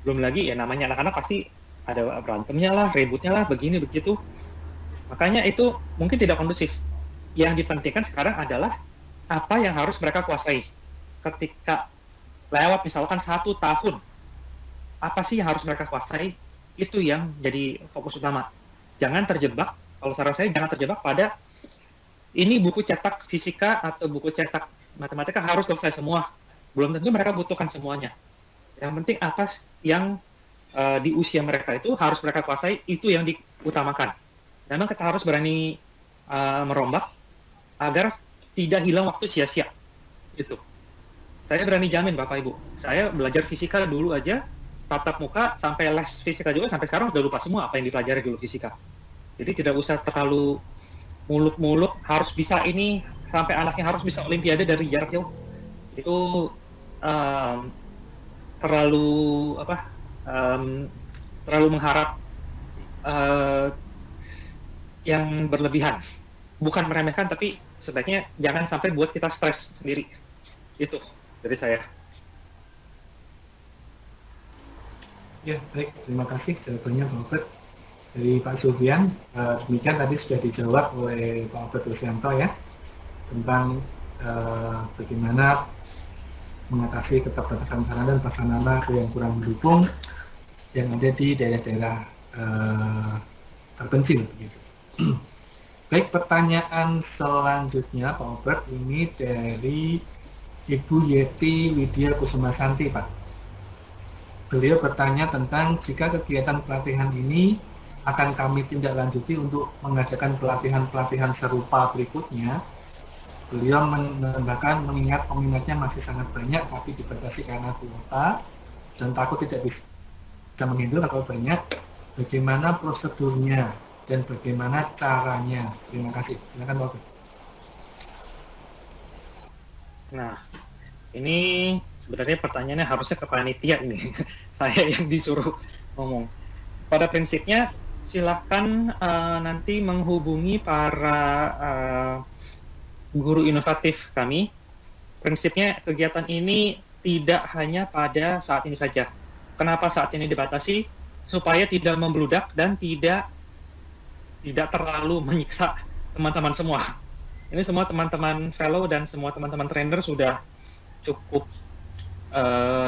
belum lagi ya namanya anak-anak pasti ada berantemnya lah, ributnya lah, begini begitu. Makanya itu mungkin tidak kondusif. Yang dipentingkan sekarang adalah apa yang harus mereka kuasai. Ketika lewat misalkan 1 tahun, apa sih yang harus mereka kuasai? Itu yang jadi fokus utama. jangan terjebak, kalau saran saya jangan terjebak pada ini buku cetak fisika atau buku cetak matematika harus selesai semua. Belum tentu mereka butuhkan semuanya. Yang penting atas yang di usia mereka itu harus mereka kuasai, itu yang diutamakan. Memang kita harus berani merombak agar tidak hilang waktu sia-sia. Itu. Saya berani jamin Bapak Ibu. Saya belajar fisika dulu aja, tatap muka, sampai les fisika juga, sampai sekarang sudah lupa semua apa yang dipelajari dulu fisika. Jadi tidak usah terlalu muluk-muluk, harus bisa ini, sampai anaknya harus bisa olimpiade dari jarak jauh. Itu terlalu terlalu mengharap yang berlebihan. Bukan meremehkan, tapi sebaiknya jangan sampai buat kita stres sendiri. Itu dari saya. Ya, baik. Terima kasih jawabannya Pak Albert. Dari Pak Sufyan, demikian tadi sudah dijawab oleh Pak Albert Lusianto ya, tentang bagaimana mengatasi keterbatasan sarana dan prasarana yang kurang mendukung yang ada di daerah-daerah terpencil begitu. Baik, pertanyaan selanjutnya Pak Albert ini dari Ibu Yeti Widya Kusumasanti Pak. Beliau bertanya tentang jika kegiatan pelatihan ini akan kami tindak lanjuti untuk mengadakan pelatihan-pelatihan serupa berikutnya. Beliau menambahkan mengingat peminatnya masih sangat banyak tapi dibatasi karena kuota dan takut tidak bisa menghandle kalau banyak, bagaimana prosedurnya dan bagaimana caranya. Terima kasih. Silakan Pak. Nah, ini sebenarnya pertanyaannya harusnya ke panitia ini. Saya yang disuruh ngomong. Pada prinsipnya, silakan nanti menghubungi para guru inovatif kami. Prinsipnya kegiatan ini tidak hanya pada saat ini saja. Kenapa saat ini dibatasi? Supaya tidak membludak dan tidak terlalu menyiksa teman-teman semua. Ini semua teman-teman fellow dan semua teman-teman trainer sudah cukup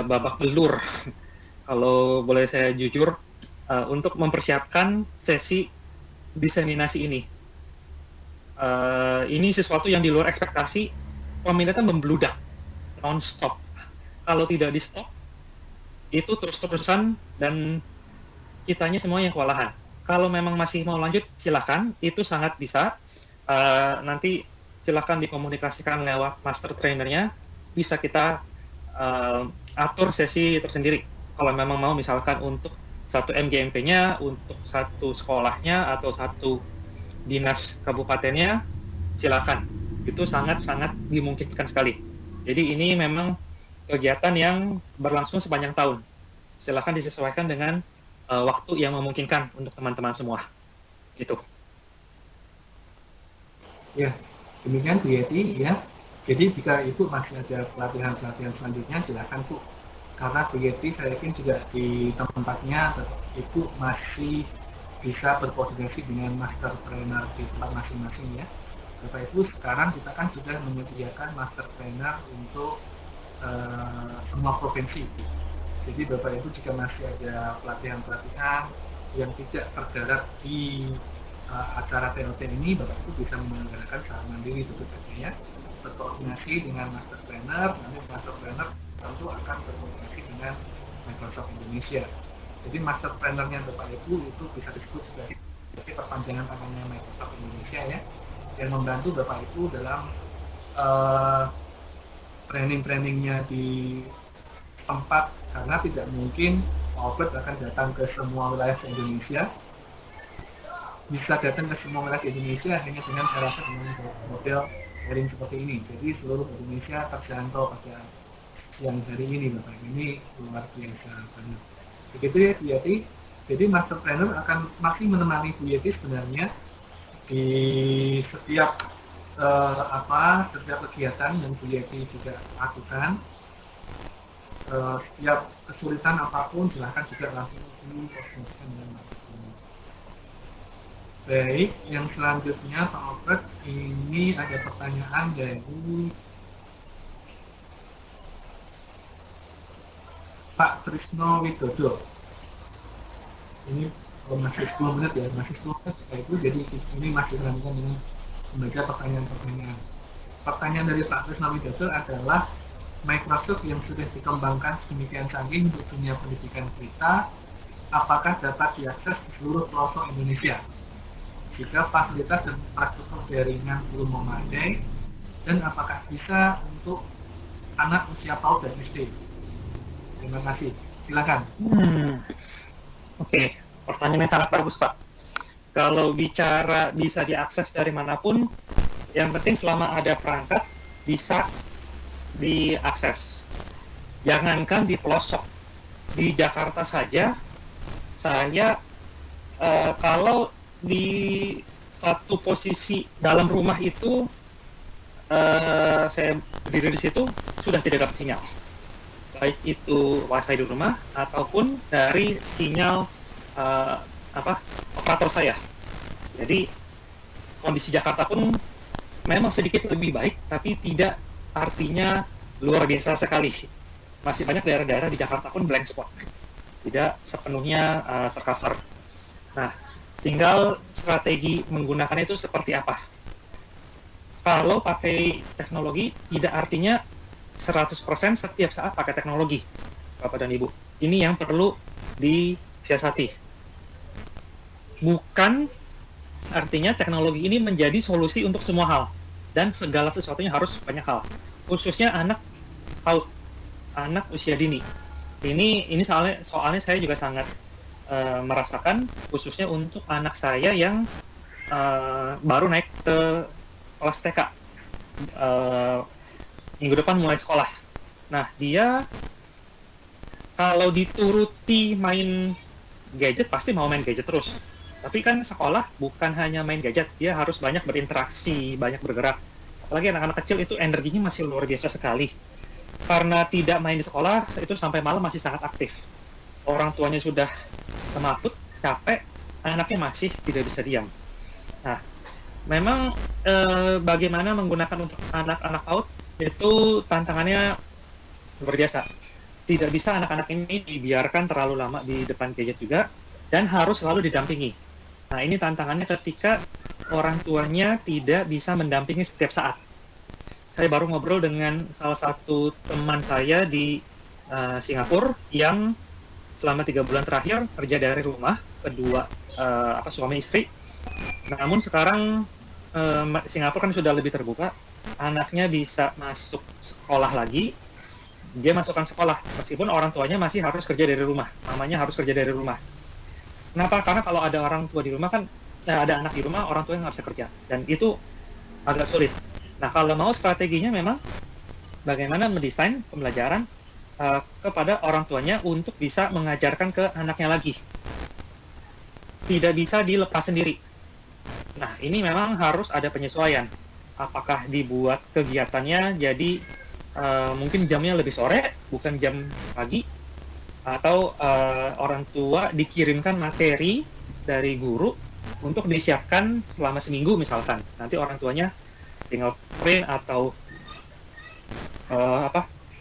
babak belur, kalau boleh saya jujur, untuk mempersiapkan sesi diseminasi ini. Ini sesuatu yang di luar ekspektasi, peminatnya membludak, non-stop. Kalau tidak di-stop, itu terus-terusan dan kitanya semua yang kewalahan. Kalau memang masih mau lanjut, silakan, itu sangat bisa. Nanti silakan dikomunikasikan lewat master trainernya, bisa kita atur sesi tersendiri. Kalau memang mau misalkan untuk satu MGMP-nya, untuk satu sekolahnya, atau satu dinas kabupatennya, silakan. Itu sangat-sangat dimungkinkan sekali. Jadi ini memang kegiatan yang berlangsung sepanjang tahun. Silakan disesuaikan dengan waktu yang memungkinkan untuk teman-teman semua. Itu. Ya, demikian Bu Yeti ya. Jadi jika Ibu masih ada pelatihan-pelatihan selanjutnya, silakan Bu. Karena Bu Yeti saya yakin juga di tempatnya Ibu masih bisa berkoordinasi dengan master trainer di tempat masing-masing ya. Bapak Ibu, sekarang kita kan sudah menyediakan master trainer untuk semua provinsi. Jadi Bapak Ibu jika masih ada pelatihan-pelatihan yang tidak tergarap di acara TLT ini, Bapak Ibu bisa menyelenggarakan secara mandiri tentu saja ya, berkoordinasi dengan master trainer. Nanti master trainer tentu akan berkoordinasi dengan Microsoft Indonesia. Jadi master trainernya Bapak Ibu itu bisa disebut sebagai perpanjangan tangannya Microsoft Indonesia ya, yang membantu Bapak Ibu dalam training-trainingnya di tempat, karena tidak mungkin Pak Albert akan datang ke semua wilayah Indonesia. Bisa datang ke semua wilayah Indonesia hanya dengan cara dengan model daring seperti ini. Jadi seluruh Indonesia terjangkau pada siang hari ini Bapak. Ini luar biasa banget. Begitu ya Bu Yeti. Jadi master trainer akan masih menemani Bu Yeti sebenarnya di setiap setiap kegiatan yang Bu Yeti juga lakukan. Setiap kesulitan apapun silahkan juga langsung dikoordinasikan dengan master trainer. Baik, yang selanjutnya Pak Albert, ini ada pertanyaan dari Pak Trisno Widodo. Ini masih 10 menit ya, masih 10 menit itu, jadi ini masih lanjutkan dengan membaca pertanyaan-pertanyaan. Pertanyaan dari Pak Krisna Widodo adalah, Microsoft yang sudah dikembangkan sedemikian canggih untuk dunia pendidikan kita, apakah dapat diakses di seluruh pelosok Indonesia? Jika fasilitas dan infrastruktur jaringan belum memadai, dan apakah bisa untuk anak usia PAUD dan SD? Terima kasih. Silakan. Oke, pertanyaannya sangat bagus, Pak. Kalau bicara bisa diakses dari manapun, yang penting selama ada perangkat bisa diakses. Jangankan di pelosok, di Jakarta saja, saya kalau di satu posisi dalam rumah itu saya berdiri di situ sudah tidak dapat sinyal, baik itu wifi di rumah ataupun dari sinyal operator saya. Jadi kondisi Jakarta pun memang sedikit lebih baik, tapi tidak artinya luar biasa sekali. Masih banyak daerah-daerah di Jakarta pun blank spot, tidak sepenuhnya tercover. Nah, tinggal strategi menggunakannya itu seperti apa. Kalau pakai teknologi tidak artinya 100% setiap saat pakai teknologi, Bapak dan Ibu. Ini yang perlu disiasati. Bukan artinya teknologi ini menjadi solusi untuk semua hal dan segala sesuatunya harus banyak hal. Khususnya anak PAUD, anak usia dini. Ini soalnya saya juga sangat merasakan, khususnya untuk anak saya yang baru naik ke kelas TK. Minggu depan mulai sekolah. Nah, dia kalau dituruti main gadget, pasti mau main gadget terus. Tapi kan sekolah bukan hanya main gadget, dia harus banyak berinteraksi, banyak bergerak. Apalagi anak-anak kecil itu energinya masih luar biasa sekali. Karena tidak main di sekolah, itu sampai malam masih sangat aktif. Orang tuanya sudah semaput, capek, anaknya masih tidak bisa diam. Nah, memang bagaimana menggunakan untuk anak-anak PAUD itu tantangannya luar biasa. Tidak bisa anak-anak ini dibiarkan terlalu lama di depan gadget juga, dan harus selalu didampingi. Nah, ini tantangannya ketika orang tuanya tidak bisa mendampingi setiap saat. Saya baru ngobrol dengan salah satu teman saya di Singapura yang selama 3 bulan terakhir kerja dari rumah, kedua suami istri. Namun sekarang Singapura kan sudah lebih terbuka, anaknya bisa masuk sekolah lagi, dia masukkan sekolah, meskipun orang tuanya masih harus kerja dari rumah, mamanya harus kerja dari rumah. Kenapa? Karena kalau ada orang tua di rumah kan, ada anak di rumah, orang tua yang nggak bisa kerja, dan itu agak sulit. Nah, kalau mau strateginya memang bagaimana mendesain pembelajaran kepada orang tuanya untuk bisa mengajarkan ke anaknya lagi. Tidak bisa dilepas sendiri. Nah, ini memang harus ada penyesuaian. Apakah dibuat kegiatannya jadi mungkin jamnya lebih sore, bukan jam pagi, atau orang tua dikirimkan materi dari guru untuk disiapkan selama seminggu misalkan. Nanti orang tuanya tinggal print atau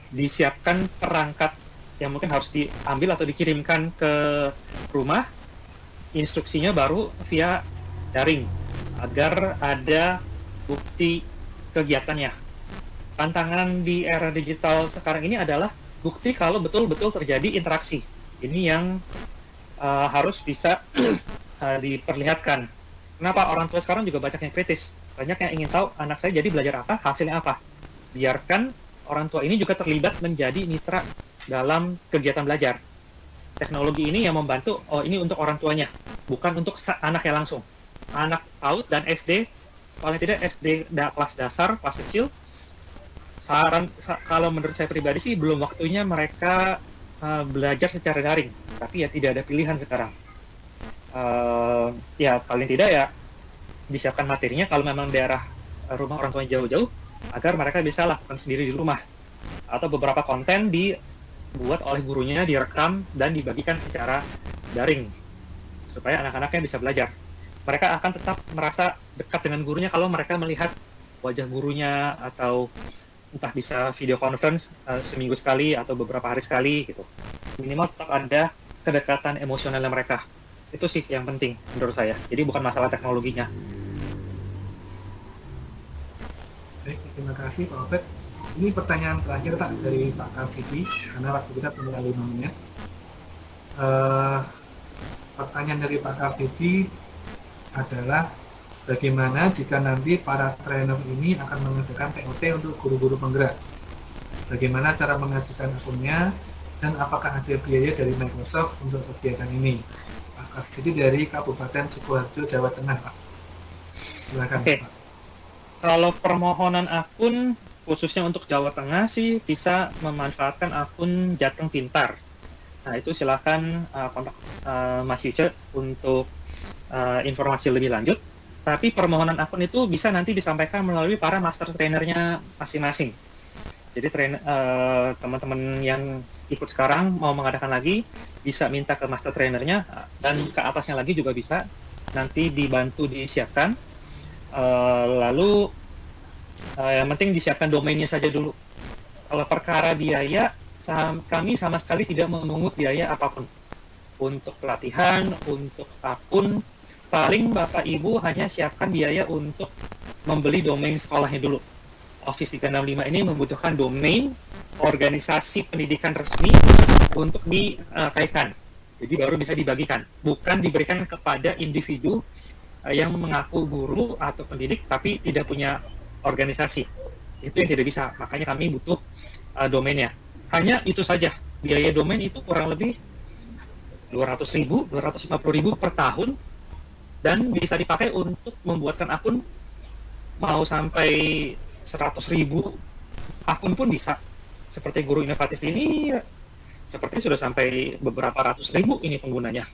disiapkan perangkat yang mungkin harus diambil atau dikirimkan ke rumah, instruksinya baru via daring agar ada bukti kegiatannya. Tantangan di era digital sekarang ini adalah bukti kalau betul-betul terjadi interaksi. Ini yang harus bisa diperlihatkan. Kenapa orang tua sekarang juga banyak yang kritis? Banyak yang ingin tahu anak saya jadi belajar apa, hasilnya apa. Biarkan orang tua ini juga terlibat menjadi mitra dalam kegiatan belajar. Teknologi ini yang membantu, ini untuk orang tuanya, bukan untuk anaknya langsung. Anak PAUD dan SD, paling tidak SD kelas dasar, kelas kecil, kalau menurut saya pribadi sih belum waktunya mereka belajar secara daring, tapi ya tidak ada pilihan sekarang. Ya paling tidak ya disiapkan materinya kalau memang daerah rumah orang tuanya jauh-jauh, agar mereka bisa lakukan sendiri di rumah, atau beberapa konten dibuat oleh gurunya, direkam dan dibagikan secara daring supaya anak-anaknya bisa belajar. Mereka akan tetap merasa dekat dengan gurunya kalau mereka melihat wajah gurunya, atau entah bisa video conference seminggu sekali atau beberapa hari sekali gitu. Minimal tetap ada kedekatan emosionalnya mereka. Itu sih yang penting menurut saya. Jadi bukan masalah teknologinya. Baik, terima kasih Pak Obed. Ini pertanyaan terakhir Pak dari Pak Kalsidi, karena waktu kita tinggal 5 menit. Pertanyaan dari Pak Kalsidi adalah bagaimana jika nanti para trainer ini akan mengadakan TOT untuk guru-guru penggerak? Bagaimana cara mengajukan akunnya dan apakah ada biaya dari Microsoft untuk kegiatan ini? Pak Kalsidi dari Kabupaten Sukoharjo, Jawa Tengah, Pak. Silakan, Oke. Pak. Kalau permohonan akun khususnya untuk Jawa Tengah sih bisa memanfaatkan akun Jateng Pintar. Nah, itu silakan kontak Mas Yuce untuk informasi lebih lanjut. Tapi permohonan akun itu bisa nanti disampaikan melalui para master trainernya masing-masing. Jadi teman-teman yang ikut sekarang mau mengadakan lagi bisa minta ke master trainernya, dan ke atasnya lagi juga bisa nanti dibantu disiapkan. Lalu yang penting disiapkan domainnya saja dulu. Kalau perkara biaya, kami sama sekali tidak memungut biaya apapun untuk pelatihan, untuk akun. Paling Bapak Ibu hanya siapkan biaya untuk membeli domain sekolahnya dulu. Office 365 ini membutuhkan domain organisasi pendidikan resmi untuk dikaitkan. Jadi baru bisa dibagikan, bukan diberikan kepada individu yang mengaku guru atau pendidik tapi tidak punya organisasi. Itu yang tidak bisa. Makanya kami butuh domainnya. Hanya itu saja. Biaya domain itu kurang lebih 200.000, 250.000 per tahun, dan bisa dipakai untuk membuatkan akun mau sampai 100.000 akun pun bisa. Seperti Guru Inovatif ini, seperti sudah sampai beberapa ratus ribu ini penggunanya.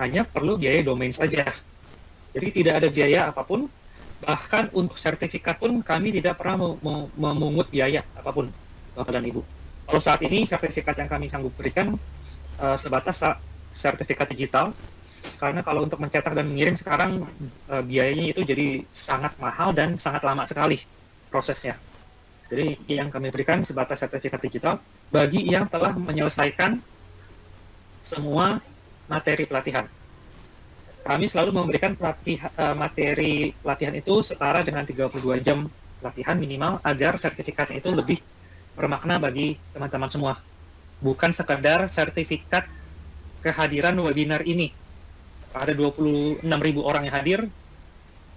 Hanya perlu biaya domain saja. Jadi tidak ada biaya apapun. Bahkan untuk sertifikat pun kami tidak pernah memungut biaya apapun, Bapak dan Ibu. Kalau saat ini sertifikat yang kami sanggup berikan sebatas sertifikat digital, karena kalau untuk mencetak dan mengirim sekarang biayanya itu jadi sangat mahal dan sangat lama sekali prosesnya. Jadi yang kami berikan sebatas sertifikat digital bagi yang telah menyelesaikan semua materi pelatihan. Kami selalu memberikan materi pelatihan itu setara dengan 32 jam pelatihan minimal agar sertifikatnya itu lebih bermakna bagi teman-teman semua. Bukan sekedar sertifikat kehadiran webinar ini. Ada 26.000 orang yang hadir,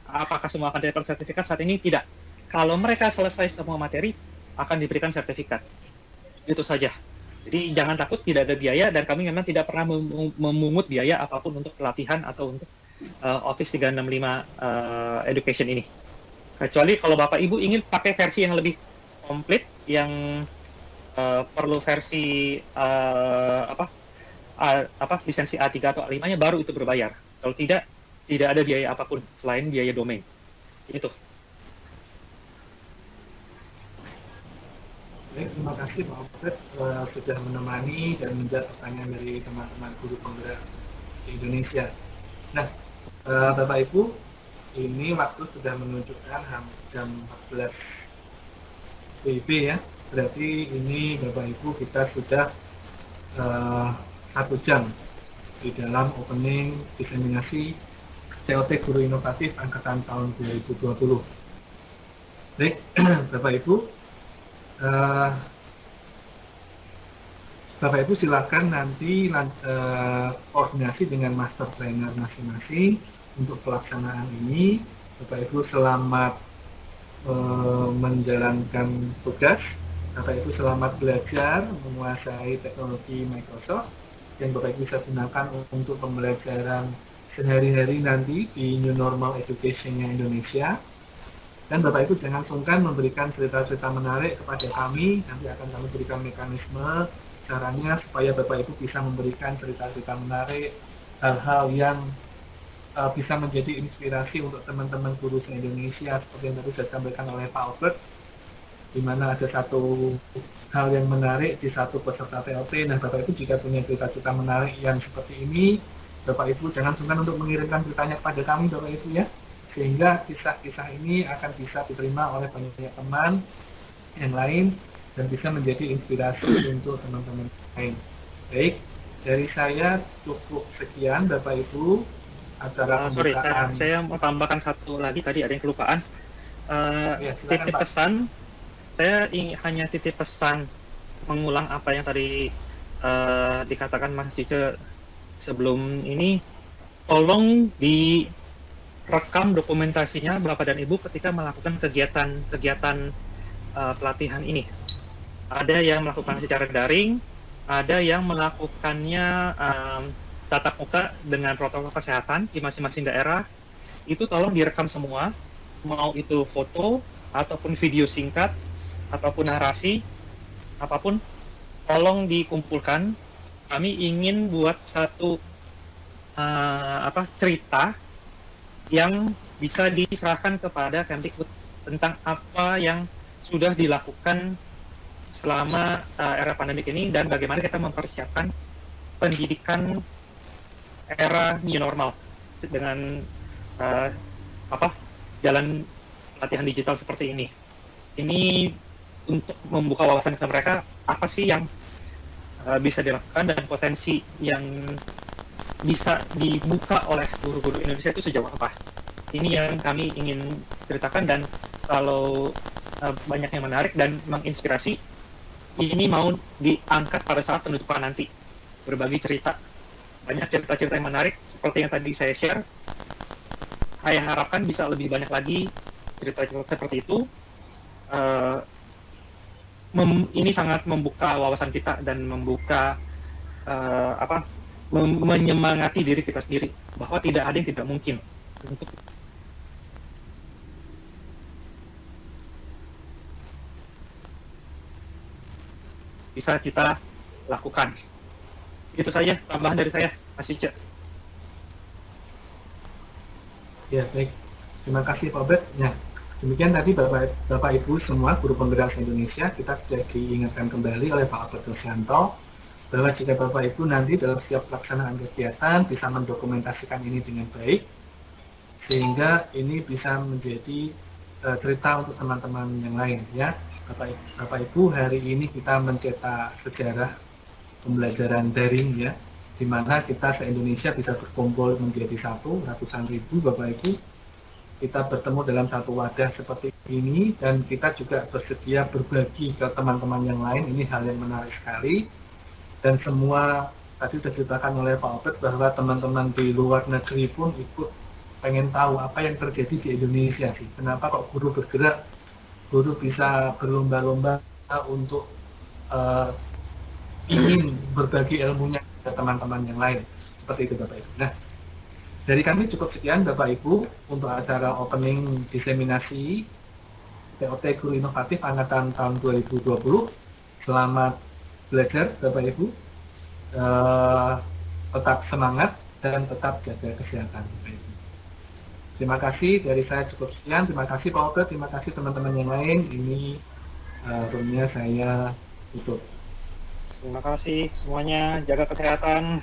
apakah semua akan dapat sertifikat? Saat ini tidak. Kalau mereka selesai semua materi, akan diberikan sertifikat. Itu saja. Jadi jangan takut, tidak ada biaya, dan kami memang tidak pernah memungut biaya apapun untuk pelatihan atau untuk Office 365 Education ini. Kecuali kalau Bapak Ibu ingin pakai versi yang lebih komplit, yang perlu versi lisensi A3 atau A5-nya baru itu berbayar. Kalau tidak ada biaya apapun selain biaya domain. Itu. Baik, terima kasih Pak Obed sudah menemani dan menjawab pertanyaan dari teman-teman guru penggerak di Indonesia. Nah, Bapak Ibu, ini waktu sudah menunjukkan jam 14 WIB ya. Berarti ini Bapak Ibu kita sudah 1 jam di dalam opening diseminasi TOT Guru Inovatif Angkatan tahun 2020. Baik, Bapak Ibu, Bapak Ibu silakan nanti koordinasi dengan master trainer masing-masing untuk pelaksanaan ini. Bapak Ibu selamat menjalankan tugas. Bapak Ibu selamat belajar menguasai teknologi Microsoft yang Bapak Ibu bisa gunakan untuk pembelajaran sehari-hari nanti di New Normal Education-nya Indonesia. Dan Bapak Ibu jangan sungkan memberikan cerita-cerita menarik kepada kami. Nanti akan kami berikan mekanisme caranya supaya Bapak Ibu bisa memberikan cerita-cerita menarik, hal-hal yang bisa menjadi inspirasi untuk teman-teman guru se-Indonesia seperti yang tadi disampaikan oleh Pak Obed, di mana ada satu hal yang menarik di satu peserta TOT. Nah, Bapak Ibu jika punya cerita-cerita menarik yang seperti ini, Bapak Ibu jangan sungkan untuk mengirimkan ceritanya kepada kami, Bapak Ibu ya, sehingga kisah-kisah ini akan bisa diterima oleh banyak teman yang lain dan bisa menjadi inspirasi untuk teman-teman lain. Baik, Dari saya cukup sekian Bapak Ibu acara Sorry, pembukaan. saya mau tambahkan satu lagi, tadi ada yang kelupaan. Ya, silakan Titip Pak. pesan, saya hanya titip pesan mengulang apa yang tadi dikatakan Mas Cice sebelum ini. Tolong direkam dokumentasinya Bapak dan Ibu ketika melakukan kegiatan pelatihan ini. Ada yang melakukan secara daring, ada yang melakukannya tatap muka dengan protokol kesehatan di masing-masing daerah. Itu tolong direkam semua, mau itu foto ataupun video singkat ataupun narasi apapun, tolong dikumpulkan. Kami ingin buat satu cerita yang bisa diserahkan kepada Kemdikbud tentang apa yang sudah dilakukan selama era pandemik ini dan bagaimana kita mempersiapkan pendidikan era new normal dengan jalan latihan digital seperti ini. Ini untuk membuka wawasan ke mereka apa sih yang bisa dilakukan dan potensi yang bisa dibuka oleh guru-guru Indonesia itu sejauh apa. Ini yang kami ingin ceritakan, dan kalau banyak yang menarik dan menginspirasi, ini mau diangkat pada saat penutupan nanti. Berbagi cerita, banyak cerita-cerita yang menarik seperti yang tadi saya share. Saya harapkan bisa lebih banyak lagi cerita-cerita seperti itu. Ini sangat membuka wawasan kita dan membuka menyemangati diri kita sendiri bahwa tidak ada yang tidak mungkin untuk bisa kita lakukan. Itu saja tambahan dari saya, Mas Ica. Ya, baik. Terima kasih Pak Obed. Ya, demikian tadi Bapak Ibu semua guru penggerak Indonesia, kita sudah diingatkan kembali oleh Pak Obed Rosianto bahwa jika Bapak Ibu nanti dalam setiap pelaksanaan kegiatan bisa mendokumentasikan ini dengan baik, sehingga ini bisa menjadi cerita untuk teman-teman yang lain, ya. Bapak Ibu, hari ini kita mencetak sejarah pembelajaran daring, ya, di mana kita se-Indonesia bisa berkumpul menjadi satu, ratusan ribu Bapak Ibu. Kita bertemu dalam satu wadah seperti ini, dan kita juga bersedia berbagi ke teman-teman yang lain. Ini hal yang menarik sekali, dan semua tadi diceritakan oleh Pak Obed bahwa teman-teman di luar negeri pun ikut pengen tahu apa yang terjadi di Indonesia sih. Kenapa kok guru bergerak, guru bisa berlomba-lomba untuk ingin berbagi ilmunya ke teman-teman yang lain. Seperti itu Bapak Ibu. Nah, dari kami cukup sekian Bapak Ibu untuk acara opening diseminasi TOT Guru Inovatif angkatan tahun 2020. Selamat belajar Bapak Ibu. Tetap semangat dan tetap jaga kesehatan Bapak Ibu. Terima kasih, dari saya cukup sekian. Terima kasih Pak Obed, terima kasih teman-teman yang lain. Ini roomnya saya tutup. Terima kasih semuanya, jaga kesehatan.